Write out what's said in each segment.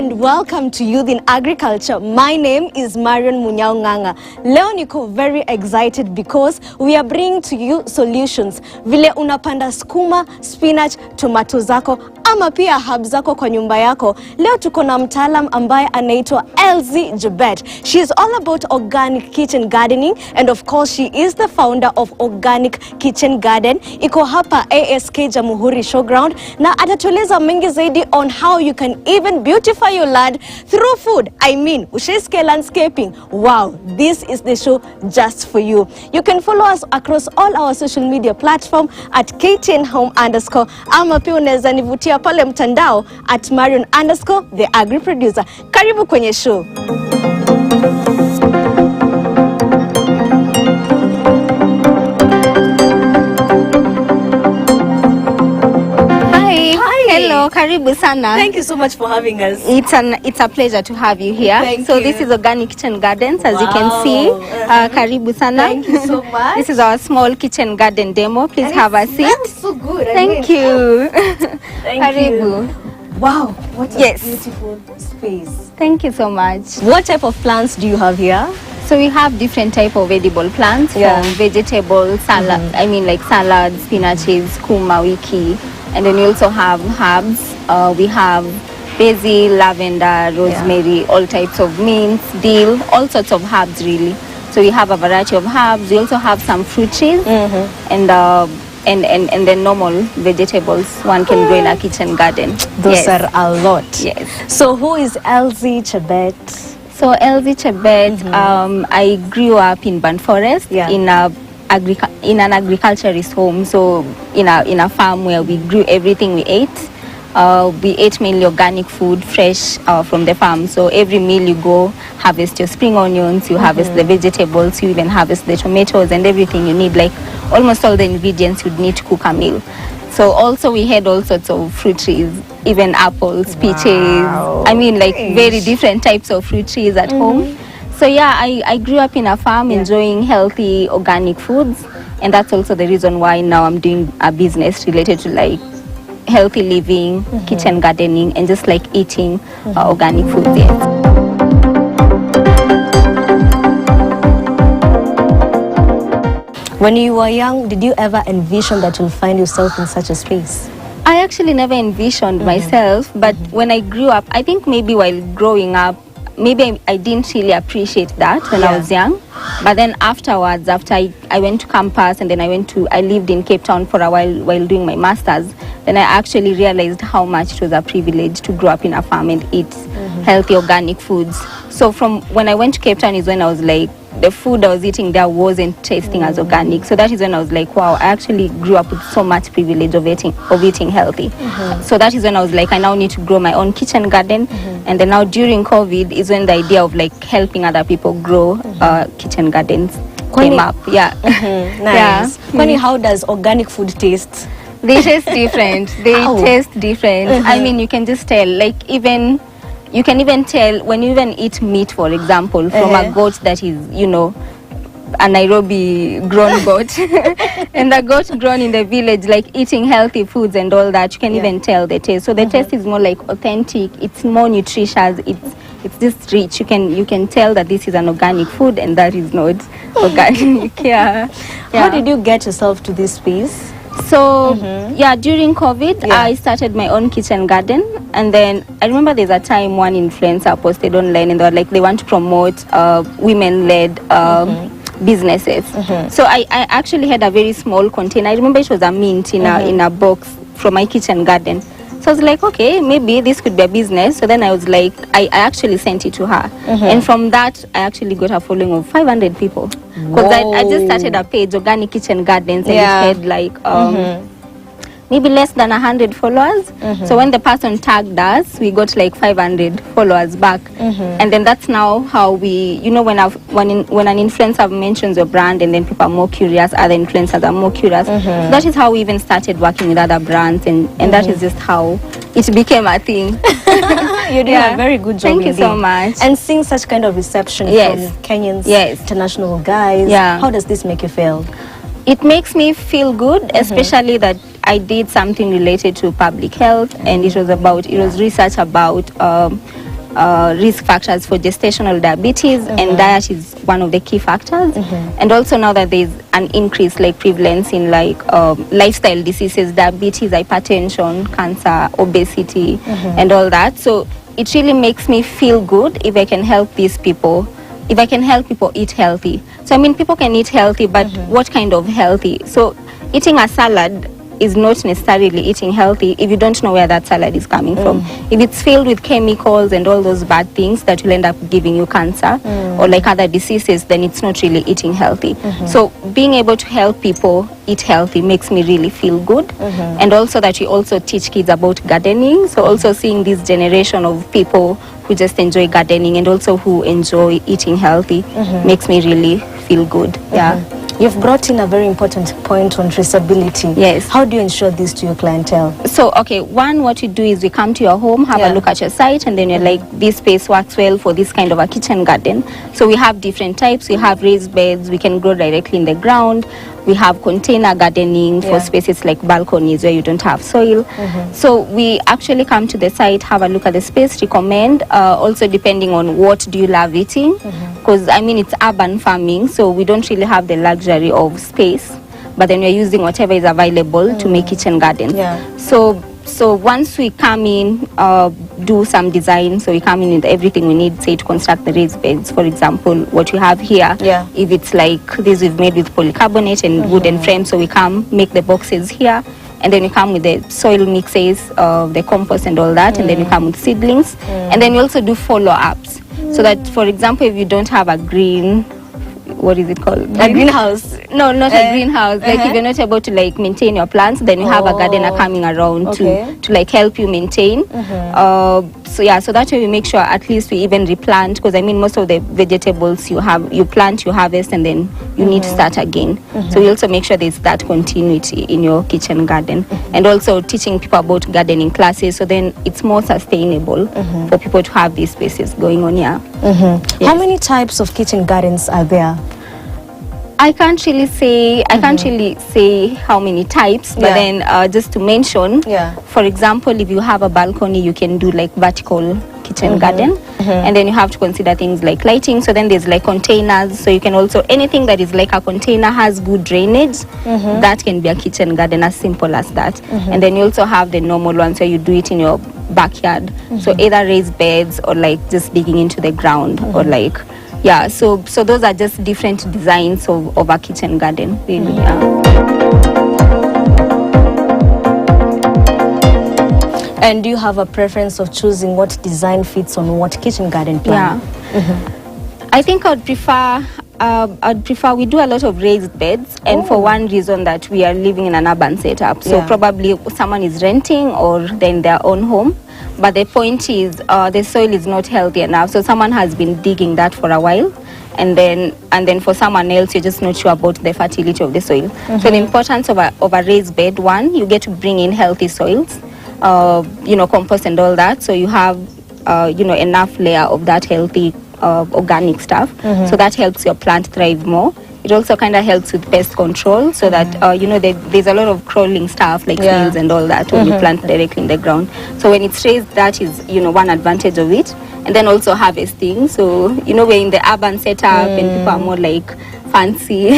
and welcome to Youth in Agriculture. My name is Marion Munyao Nganga. Leo niko very excited because we are bringing to you solutions. Vile unapanda skuma, spinach, tomato zako, ama pia herb zako kwa nyumba yako. Leo tuko na mtaalam ambaye anaitwa LZ Jebet. She is all about organic kitchen gardening, and of course she is the founder of Organic Kitchen Garden. Iko hapa ASK Jamhuri Showground na atatueleza mengi zaidi on how you can even beautify your land through food. I mean, ushaisikia landscaping. Wow, this is the show just for you. You can follow us across all our social media platform at KTN Home _ ama pia unaweza nivutia pale mtandao at Marion _ the agri producer. Karibu kwenye show. Hello, karibu sana. Thank you so much for having us. It's a pleasure to have you here. Thank so you. This is Organic Kitchen Gardens, as you can see. Karibu sana. Thank you so much. This is our small kitchen garden demo. Please And have a seat. That's so good. Thank you. Thank Karibu. you. Wow, what a Yes. beautiful space. Thank you so much. What type of plants do you have here? So we have different type of edible plants, Yeah. from vegetables, salad. I mean like salads, spinaches, kuma, wiki, and then we also have herbs. We have basil, lavender, rosemary, all types of mint, dill, all sorts of herbs really. So we have a variety of herbs. We also have some fruit trees and then normal vegetables one can grow in a kitchen garden. Those are a lot. Yes. So who is LZ Jebet? So LZ Jebet, I grew up in Burnt Forest in an agriculturist home, so in a farm where we grew everything we ate. We ate mainly organic food, fresh from the farm. So every meal you go, harvest your spring onions, you harvest the vegetables, you even harvest the tomatoes and everything you need, like almost all the ingredients you'd need to cook a meal. So also we had all sorts of fruit trees, even apples, peaches. I mean like very different types of fruit trees at home. So yeah, I grew up in a farm enjoying healthy organic foods, and that's also the reason why now I'm doing a business related to like healthy living, kitchen gardening, and just like eating organic food. When you were young, did you ever envision that you'll find yourself in such a space? I actually never envisioned myself, but when I grew up, I think maybe while growing up, maybe I didn't really appreciate that when I was young. But then afterwards, after I went to campus and then I lived in Cape Town for a while doing my master's, then I actually realized how much it was a privilege to grow up in a farm and eat healthy organic foods. So from when I went to Cape Town is when I was like, the food I was eating there wasn't tasting as organic. So that is when I was like, wow, I actually grew up with so much privilege of eating healthy. So that is when I was like, I now need to grow my own kitchen garden. And then now during COVID is when the idea of like helping other people grow kitchen gardens came up. Yeah. Nice. Kwani, how does organic food taste? They taste different. They taste different. I mean, you can just tell, like you can even tell when you even eat meat, for example, from a goat that is, you know, a Nairobi grown goat and a goat grown in the village, like eating healthy foods and all that, you can even tell the taste. So the taste is more like authentic, it's more nutritious, it's just rich. You can tell that this is an organic food and that is not organic. How did you get yourself to this space? So during COVID I started my own kitchen garden, and then I remember there's a time one influencer posted online and they were like they want to promote women-led businesses. So I actually had a very small container. I remember it was a mint in a box from my kitchen garden. So I was like, okay, maybe this could be a business. So then I was like, I actually sent it to her. And from that, I actually got a following of 500 people. Because I just started a page, Organic Kitchen Gardens, and it had like maybe less than 100 followers. So when the person tagged us, we got like 500 followers back. And then that's now how we, you know, when an influencer mentions your brand and then people are more curious, other influencers are more curious. So that is how we even started working with other brands, and that is just how it became a thing. You're doing a very good job. Thank you so much. And seeing such kind of reception from Kenyans, international guys, how does this make you feel? It makes me feel good, especially that I did something related to public health, and it was research about risk factors for gestational diabetes, and diet is one of the key factors. And also now that there's an increase like prevalence in like lifestyle diseases, diabetes, hypertension, cancer, obesity, and all that. So it really makes me feel good if I can help these people, if I can help people eat healthy. So I mean, people can eat healthy, but what kind of healthy? So eating a salad is not necessarily eating healthy if you don't know where that salad is coming from. If it's filled with chemicals and all those bad things that will end up giving you cancer or like other diseases, then it's not really eating healthy. So being able to help people eat healthy makes me really feel good. And also that we also teach kids about gardening. So also seeing this generation of people who just enjoy gardening and also who enjoy eating healthy makes me really feel good. Yeah. You've brought in a very important point on traceability. Yes. How do you ensure this to your clientele? So, okay, one, what you do is we come to your home, have a look at your site, and then you're like, this space works well for this kind of a kitchen garden. So we have different types. We have raised beds, we can grow directly in the ground. We have container gardening for spaces like balconies where you don't have soil. So we actually come to the site, have a look at the space, recommend, also depending on what do you love eating. Because I mean, it's urban farming, so we don't really have the luxury of space, but then we're using whatever is available to make kitchen gardens. So once we come in, do some design, so we come in with everything we need, say, to construct the raised beds. For example, what you have here, if it's like this, we've made with polycarbonate and wooden frame, so we come, make the boxes here, and then we come with the soil mixes, the compost and all that, and then we come with seedlings, and then we also do follow-ups. So that, for example, if you don't have a green, what is it called? A greenhouse? No, not a greenhouse. Like if you're not able to like maintain your plants, then you have a gardener coming around to like help you maintain. So yeah, so that way we make sure at least we even replant, because I mean most of the vegetables you plant, you harvest, and then you need to start again. So we also make sure there's that continuity in your kitchen garden, and also teaching people about gardening classes, so then it's more sustainable for people to have these spaces going on. How many types of kitchen gardens are there? I can't really say how many types, but then just to mention, for example, if you have a balcony, you can do like vertical kitchen garden, and then you have to consider things like lighting. So then there's like containers, so you can also, anything that is like a container has good drainage, that can be a kitchen garden, as simple as that. And then you also have the normal ones where you do it in your backyard, so either raised beds or like just digging into the ground, or like so those are just different designs of a kitchen garden, really. And do you have a preference of choosing what design fits on what kitchen garden plan? I think I'd prefer we do a lot of raised beds, and for one reason that we are living in an urban setup, so probably someone is renting or they're in their own home, but the point is the soil is not healthy enough, so someone has been digging that for a while, and then for someone else you're just not sure about the fertility of the soil. So the importance of a raised bed, one, you get to bring in healthy soils, compost and all that, so you have enough layer of that healthy organic stuff, so that helps your plant thrive more. It also kind of helps with pest control, so that there's a lot of crawling stuff like snails and all that when you plant directly in the ground. So when it's raised, that is one advantage of it. And then also harvesting, so we're in the urban setup and people are more like fancy.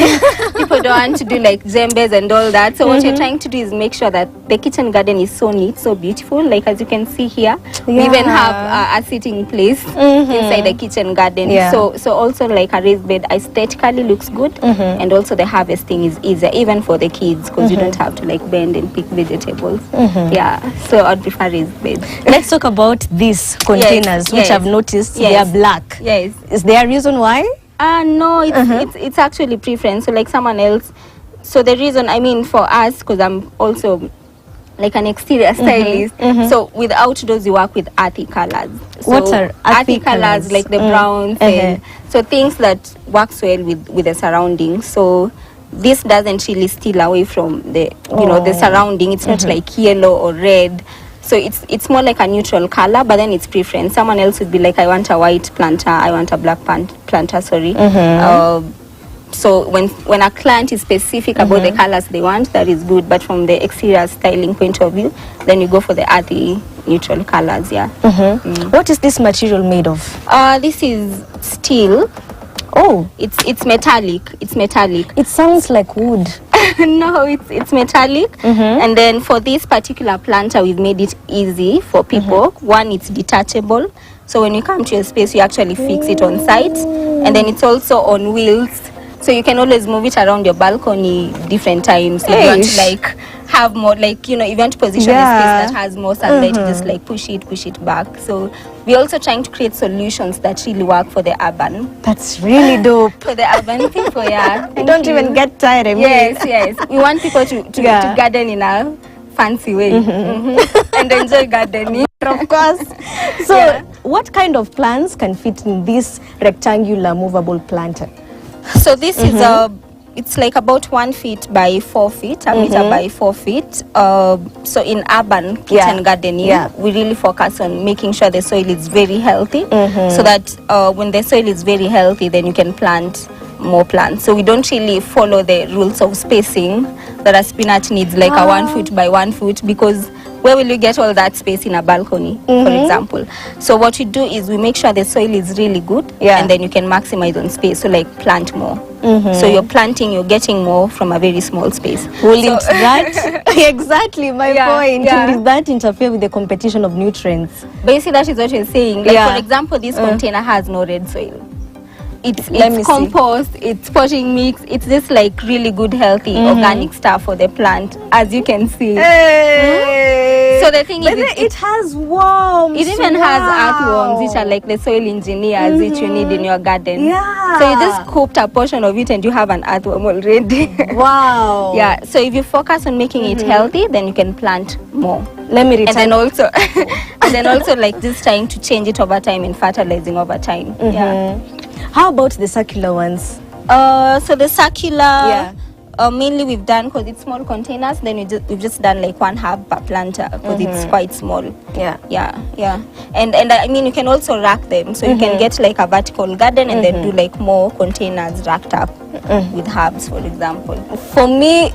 People don't want to do like djembes and all that, so what you're trying to do is make sure that the kitchen garden is so neat, so beautiful. Like as you can see here, we even have a sitting place inside the kitchen garden. So also like a raised bed aesthetically looks good, and also the harvesting is easier even for the kids, because you don't have to like bend and pick vegetables. So I'd prefer raised beds. Let's talk about these containers, which I've noticed they are black. Is there a reason why? No, it's actually preference. So like someone else, so the reason, I mean for us, because I'm also like an exterior stylist, so with outdoors you work with earthy colors. So what are earthy colors? Like the browns, and so things that works well with the surroundings. So this doesn't really steal away from the the surrounding. It's not like yellow or red. So it's more like a neutral color, but then it's preference. Someone else would be like, I want a white planter, I want a black planter, sorry. So when a client is specific about the colors they want, that is good. But from the exterior styling point of view, then you go for the earthy neutral colors. Yeah. What is this material made of? This is steel. Oh, it's metallic. It's metallic. It sounds like wood. No, it's metallic. And then for this particular planter, we've made it easy for people. One, it's detachable. So when you come to your space, you actually fix it on site. And then it's also on wheels. So you can always move it around your balcony different times. If you want to like have more, like, you know, you want to position a space that has more sunlight, you just like push it back. So we're also trying to create solutions that really work for the urban. That's really dope. For the urban people, yeah. You don't even get tired. I mean. Yes. We want people to garden in a fancy way and enjoy gardening. Of course. So what kind of plants can fit in this rectangular movable planter? So this is it's like about 1 feet by 4 feet, a meter by 4 feet. So in urban kitchen gardening, we really focus on making sure the soil is very healthy, so that when the soil is very healthy, then you can plant more plants. So we don't really follow the rules of spacing that a spinach needs, like a 1 foot by 1 foot, because where will you get all that space in a balcony, for example? So what we do is we make sure the soil is really good, and then you can maximize on space, so like plant more. So you're getting more from a very small space. Wouldn't that exactly my point? Will that interfere with the competition of nutrients? Basically, that is what you're saying. Like for example, this container has no red soil. It's compost, it's potting mix, it's just like really good, healthy, organic stuff for the plant, as you can see. So the thing is, it has worms. It even has earthworms, which are like the soil engineers which you need in your garden. So you just cooked a portion of it and you have an earthworm already. Wow. So if you focus on making it healthy, then you can plant more. Let me return. And then also like just trying to change it over time and fertilizing over time. How about the circular ones? So the circular, mainly we've done, because it's small containers, then we've just done like 1 herb per planter, because it's quite small. And I mean, you can also rack them, so you can get like a vertical garden and then do like more containers racked up with herbs, for example. For me,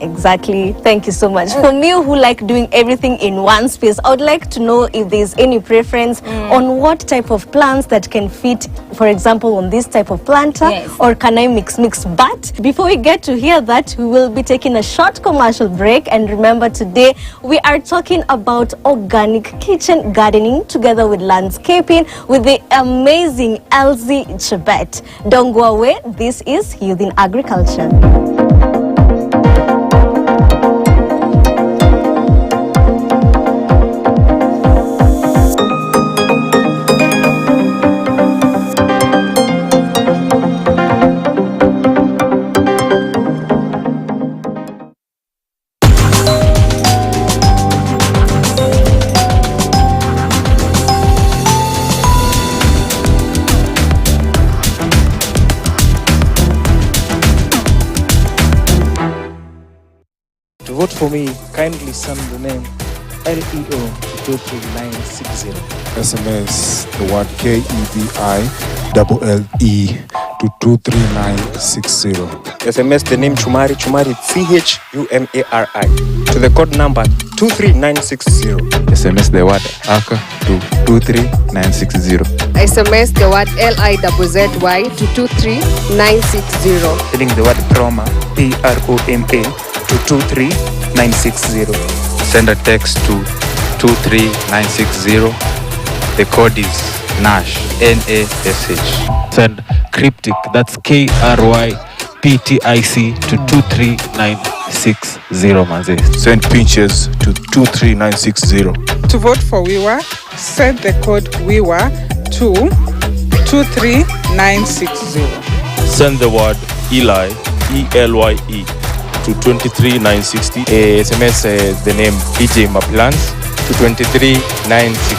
exactly. Thank you so much. For me, who like doing everything in one space, I would like to know if there's any preference on what type of plants that can fit, for example, on this type of planter, or can I mix? But before we get to hear that, we will be taking a short commercial break. And remember, today we are talking about organic kitchen gardening together with landscaping with the amazing Elsie Chebet. Don't go away. This is Youth in Agriculture. To vote for me, kindly send the name LEO to 23960. SMS the word KEVILLE to 23960. SMS the name Chumari CHUMARI to the code number 23960. SMS the word AKA to 23960. SMS the word LIZZY to 23960. Sending the word PROMA PROMA to 23960. Send a text to 23960. The code is NASH, NASH. Send cryptic, that's KRYPTIC to 23960, manze. Send pinches to 23960. To vote for WIWA, send the code WIWA to 23960. Send the word ELY, ELYE to 23960. SMS the name DJ Maplans to 23960.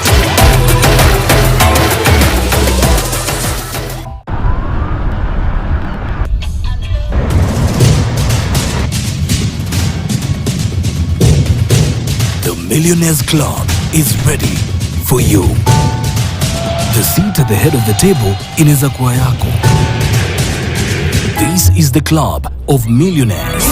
The Millionaires Club is ready for you. The seat at the head of the table inaweza kuwa yako. This is the Club of Millionaires.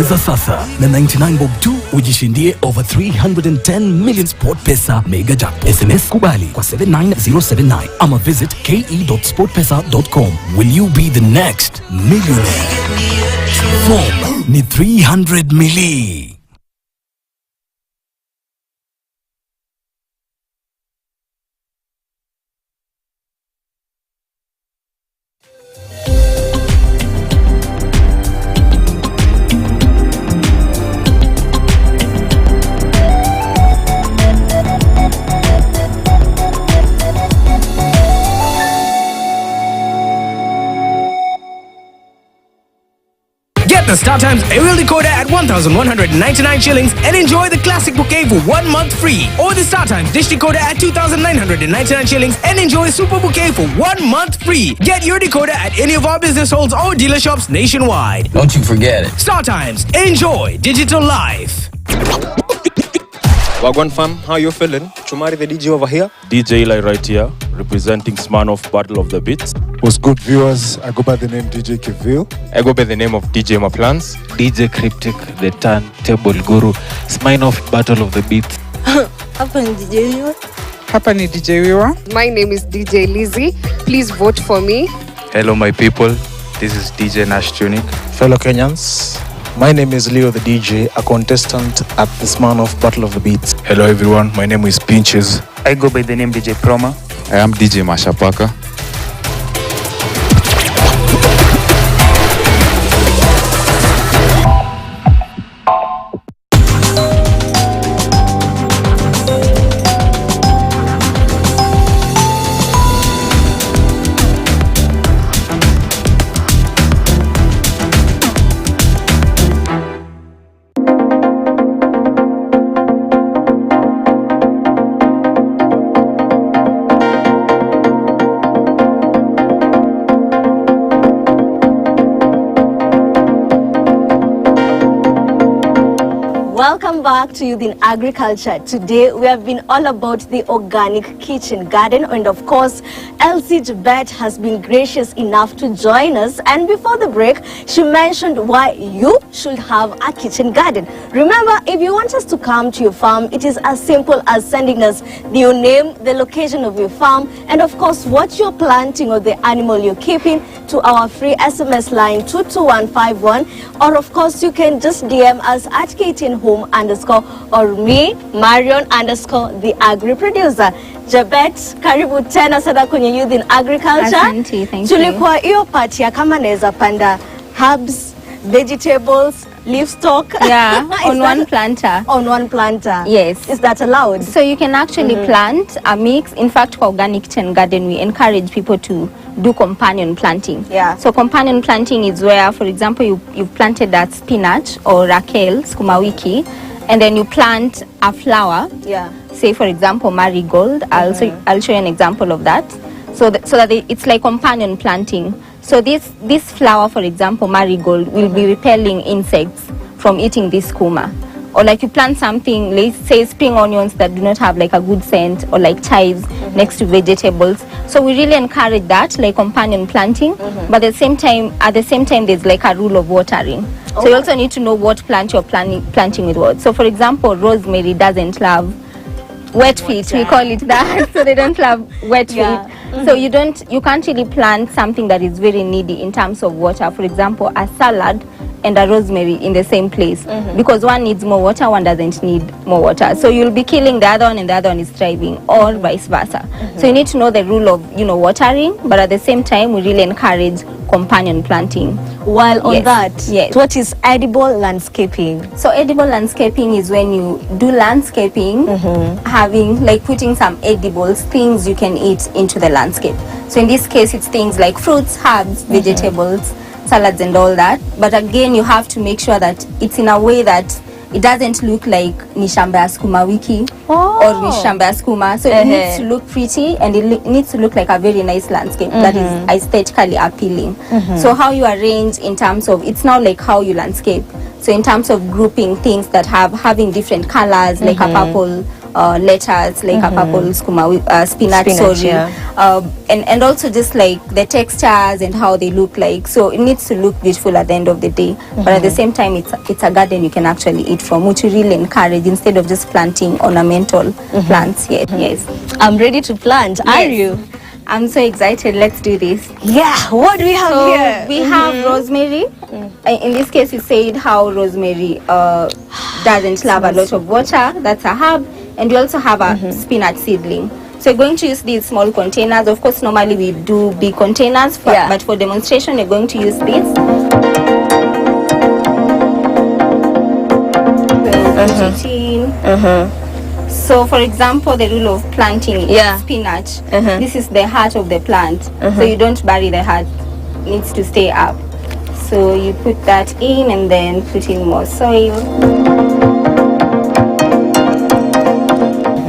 Cheza sasa na 99 bob tu ujishindie over 310 million Sport Pesa mega jackpot. SMS kubali kwa 79079 ama visit ke.sportpesa.com. Will you be the next millionaire? Form ni 300 milli. Get the StarTimes aerial decoder at 1,199 shillings and enjoy the classic bouquet for 1 month free. Or the StarTimes dish decoder at 2,999 shillings and enjoy super bouquet for 1 month free. Get your decoder at any of our business halls or dealer shops nationwide. Don't you forget it. StarTimes. Enjoy digital life. Wagwan fam, how you feeling? Chumari the DJ over here. DJ Eli right here, representing Smirnoff Battle of the Beats. What's good, viewers? I go by the name DJ Kivil. I go by the name of DJ Maplans. DJ Cryptic, the turntable guru. Smirnoff Battle of the Beats. Hapa ni DJ Wiwa. My name is DJ Lizzie. Please vote for me. Hello my people, this is DJ Nash Tunic. Fellow Kenyans, my name is Leo the DJ, a contestant at the Smirnoff Battle of the Beats. Hello, everyone. My name is Pinches. I go by the name DJ Proma. I am DJ Mashapaka. Welcome back to Youth in Agriculture. Today we have been all about the organic kitchen garden, and of course Elsie Jabet has been gracious enough to join us, and before the break she mentioned why you should have a kitchen garden. Remember, if you want us to come to your farm, it is as simple as sending us your name, the location of your farm, and of course what you're planting or the animal you're keeping to our free SMS line 22151, or of course you can just DM us at KTN Home _ or me Marion _ the agri producer. Jabet, karibu tena sana kwenye Youth in Agriculture. Asante, thank you. Tulikuwa hiyo part ya kama naweza panda herbs, vegetables, livestock. Yeah, on one planter. On one planter. Yes. Is that allowed? So you can actually plant a mix. In fact, for organic kitchen garden, we encourage people to do companion planting. Yeah. So companion planting is where, for example, you've planted that spinach or rakel, sukuma wiki, and then you plant a flower. Yeah. Say, for example, marigold. I'll show you an example of that. So that it's like companion planting. So this flower, for example, marigold, will be repelling insects from eating this skuma. Or like you plant something, let's say spring onions that do not have like a good scent, or like chives next to vegetables. So we really encourage that, like companion planting. But at the same time, there's like a rule of watering. So you also need to know what plant you're planting with what. So for example, rosemary doesn't love wet feet, we call it that. So they don't love wet feet. So you can't really plant something that is very needy in terms of water. For example, a salad and a rosemary in the same place, because one needs more water, one doesn't need more water. So you'll be killing the other one and the other one is thriving, or vice versa. So you need to know the rule of watering, but at the same time we really encourage companion planting. While on that, what is edible landscaping? So edible landscaping is when you do landscaping, having like putting some edibles, things you can eat into the landscape. So in this case, it's things like fruits, herbs, vegetables, salads and all that. But again, you have to make sure that it's in a way that it doesn't look like ni shamba ya sukuma wiki or ni shamba ya sukuma. So it needs to look pretty, and it needs to look like a very nice landscape that is aesthetically appealing. So how you arrange in terms of, it's not like how you landscape. So in terms of grouping things that having different colors, like a purple lettuce like a purple spinach, sorry. And also just like the textures and how they look like. So it needs to look beautiful at the end of the day. But at the same time, it's a garden you can actually eat from, which we really encourage instead of just planting ornamental plants. Yes. I'm ready to plant. Are you? I'm so excited. Let's do this. Yeah. What do we have here? We have rosemary. In this case, you said how rosemary doesn't love a lot of water. That's a herb. And we also have a spinach seedling. So we're going to use these small containers. Of course, normally we do big containers, but for demonstration, we're going to use this. Put it in. So, for example, the rule of planting spinach, this is the heart of the plant. So you don't bury the heart, it needs to stay up. So you put that in and then put in more soil.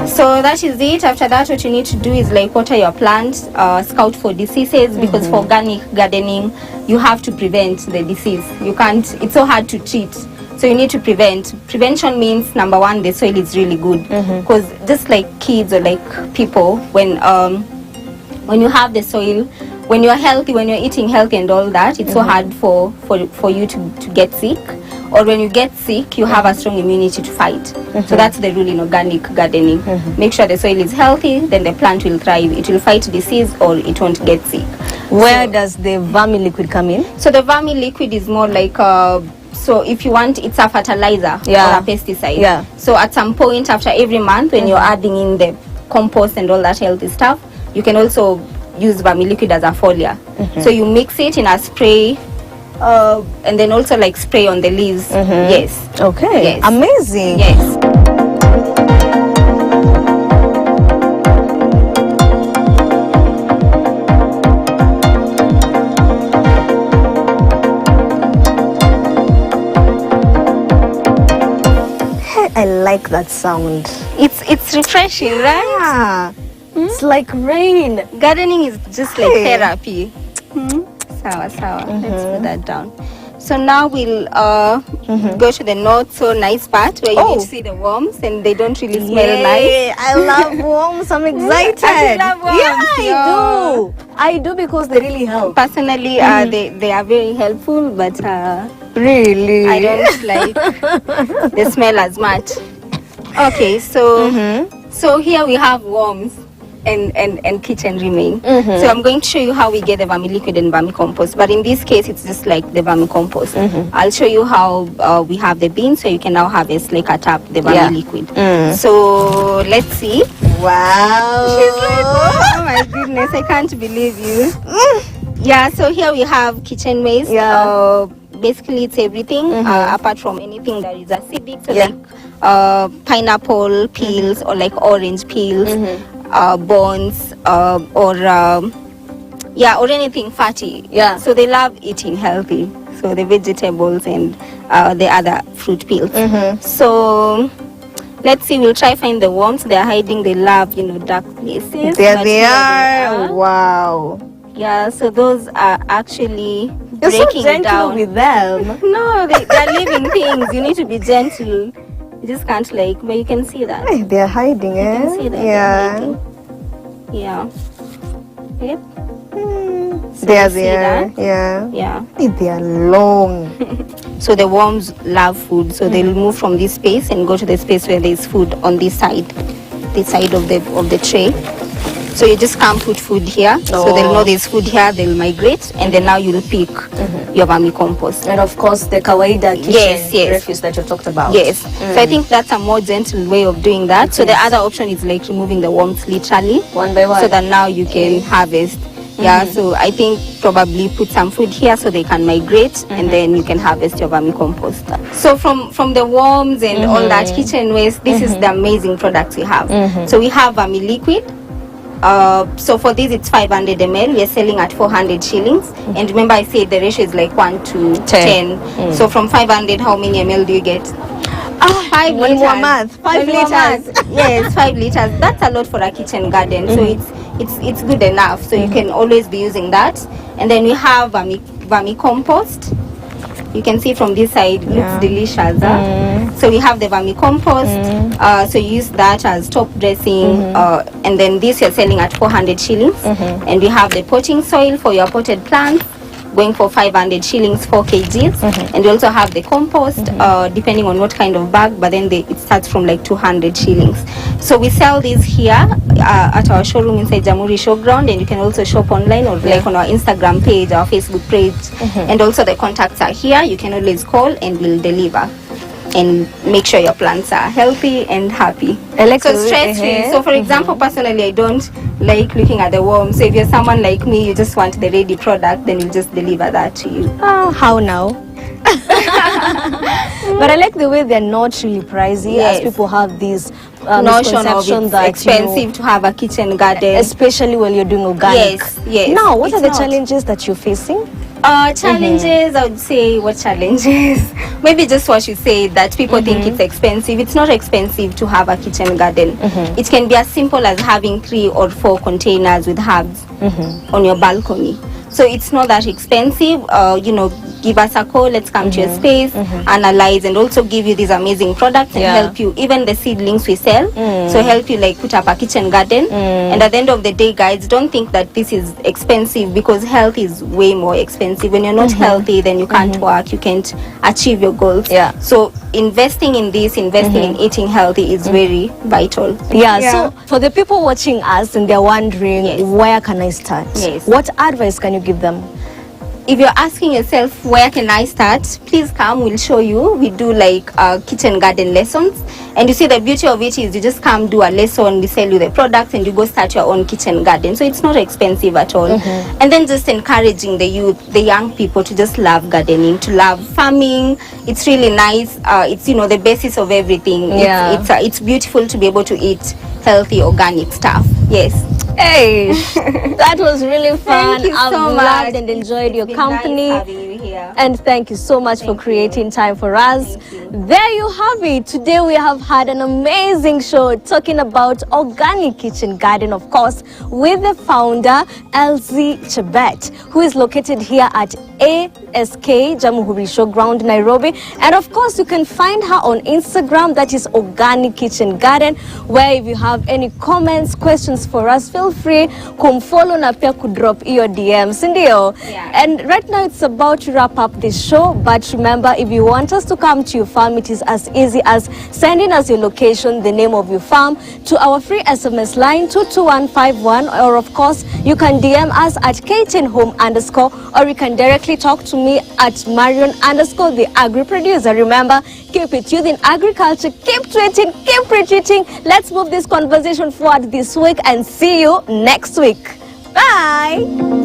So that is it. After that, what you need to do is like water your plant, scout for diseases, because for organic gardening, you have to prevent the disease. You can't, it's so hard to treat. So you need to prevent. Prevention means, number one, the soil is really good. Because just like kids or like people, when you have the soil, when you're healthy, when you're eating healthy and all that, it's so hard for you to get sick. Or when you get sick, you have a strong immunity to fight. So that's the rule in organic gardening. Make sure the soil is healthy, then the plant will thrive. It will fight disease or it won't get sick. Where does the vermi liquid come in? So the vermi liquid is more like so if you want, it's a fertilizer or a pesticide. So at some point after every month, when you're adding in the compost and all that healthy stuff, you can also use vermi liquid as a foliar. So you mix it in a spray, and then also like spray on the leaves. Yes. Okay. Yes. Amazing. Yes. I like that sound. It's refreshing, right? Yeah. It's like rain. Gardening is just like therapy. Sawa. Let's put that down. So now we'll go to the not so nice part where you need to see the worms and they don't really smell nice. I love worms. I'm excited. I love worms. I do because they really help. Personally, they are very helpful, but really, I don't like the smell as much. Okay, so so here we have worms and kitchen remain. So I'm going to show you how we get the vermiliquid and vermicompost. But in this case, it's just like the vermicompost. I'll show you how we have the beans, so you can now harvest like a tap the vermiliquid. So let's see. Wow. She's like, oh my goodness, I can't believe you. Yeah, so here we have kitchen waste. Basically, it's everything apart from anything that is acidic. So like pineapple peels or like orange peels. Bones or anything fatty. So they love eating healthy. So the vegetables and the other fruit peels. So let's see, we'll try find the worms. They're hiding. They love, dark places. There they are. Wow. Yeah, so those are actually You're breaking so gentle down with them. No, they're living things. You need to be gentle. You just can't but you can see that. Hey, they're hiding, You can see that. Yeah. Yep. So There you see they are. that? Yeah. Hey, they are long. So the worms love food. So they'll move from this space and go to the space where there's food on this side of the tray. So you just can't put food here. So they'll know there's food here, they'll migrate, and then now you'll pick your vermicompost. And of course the kawaida kitchen refuse that you talked about. Yes. So I think that's a more gentle way of doing that. So the other option is like removing the worms literally. One by one. So that now you can harvest. Yeah, so I think probably put some food here so they can migrate and then you can harvest your vermicompost. So from the worms and all that kitchen waste, this is the amazing products we have. So we have vermiliquid. So for this it's 500 ml. We are selling at 400 shillings. And remember I said the ratio is like 1 to 10. So from 500, how many ml do you get? 5 liters. 5 liters. Yes, 5 liters. That's a lot for a kitchen garden. So it's good enough. So you can always be using that. And then we have vermicompost. You can see from this side, looks delicious. So we have the vermicompost. So you use that as top dressing. And then this you're selling at 400 shillings. And we have the potting soil for your potted plants, going for 500 shillings, 4 kgs. And we also have the compost, depending on what kind of bag, but then it starts from like 200 shillings. So we sell these here at our showroom inside Jamhuri Showground, and you can also shop online or like on our Instagram page, our Facebook page. And also the contacts are here. You can always call and we'll deliver. And make sure your plants are healthy and happy. So stress-free. So for example, personally, I don't like looking at the worm. So if you're someone like me, you just want the ready product, then we'll just deliver that to you. How now? But I like the way they're not really pricey, as people have these notion of misconception it's that expensive to have a kitchen garden, especially when you're doing organic. Yes. Now, what are the challenges that you're facing? Challenges, I would say, what challenges? Maybe just what you say, that people think it's expensive. It's not expensive to have a kitchen garden. It can be as simple as having 3 or 4 containers with herbs on your balcony. So it's not that expensive. Give us a call, let's come to your space, analyze, and also give you these amazing products and help you. Even the seedlings we sell, so help you like put up a kitchen garden. And at the end of the day, guys, don't think that this is expensive, because health is way more expensive. When you're not healthy, then you can't work, you can't achieve your goals. So investing in this, investing in eating healthy is very vital. So for the people watching us and they're wondering, where can I start? What advice can you give them? If you're asking yourself, where can I start? Please come, we'll show you. We do like kitchen garden lessons. And you see, the beauty of it is you just come do a lesson, we sell you the products, and you go start your own kitchen garden. So it's not expensive at all. And then just encouraging the youth, the young people, to just love gardening, to love farming. It's really nice. It's, the basis of everything. It's beautiful to be able to eat healthy, organic stuff. Hey, that was really fun. Thank you I've so loved much. and enjoyed your It's been company. nice having you here. And thank you so much for creating time for us. There you have it. Today we have had an amazing show talking about organic kitchen garden, of course, with the founder, LZ Chebet, who is located here at ASK Jamhuri Showground, Nairobi. And of course, you can find her on Instagram, that is Organic Kitchen Garden, where if you have any comments, questions for us, feel free kumfollow na pia kudrop your DMs, ndio. And right now it's about to wrap up this show, but remember, if you want us to come to your farm, it is as easy as sending us your location, the name of your farm, to our free SMS line 22151, or of course you can DM us at KTN Home _, or you can directly talk to me at Marion _ the agri producer. Remember, keep it youth in agriculture, keep tweeting, keep retweeting. Let's move this conversation forward this week and see you next week. Bye.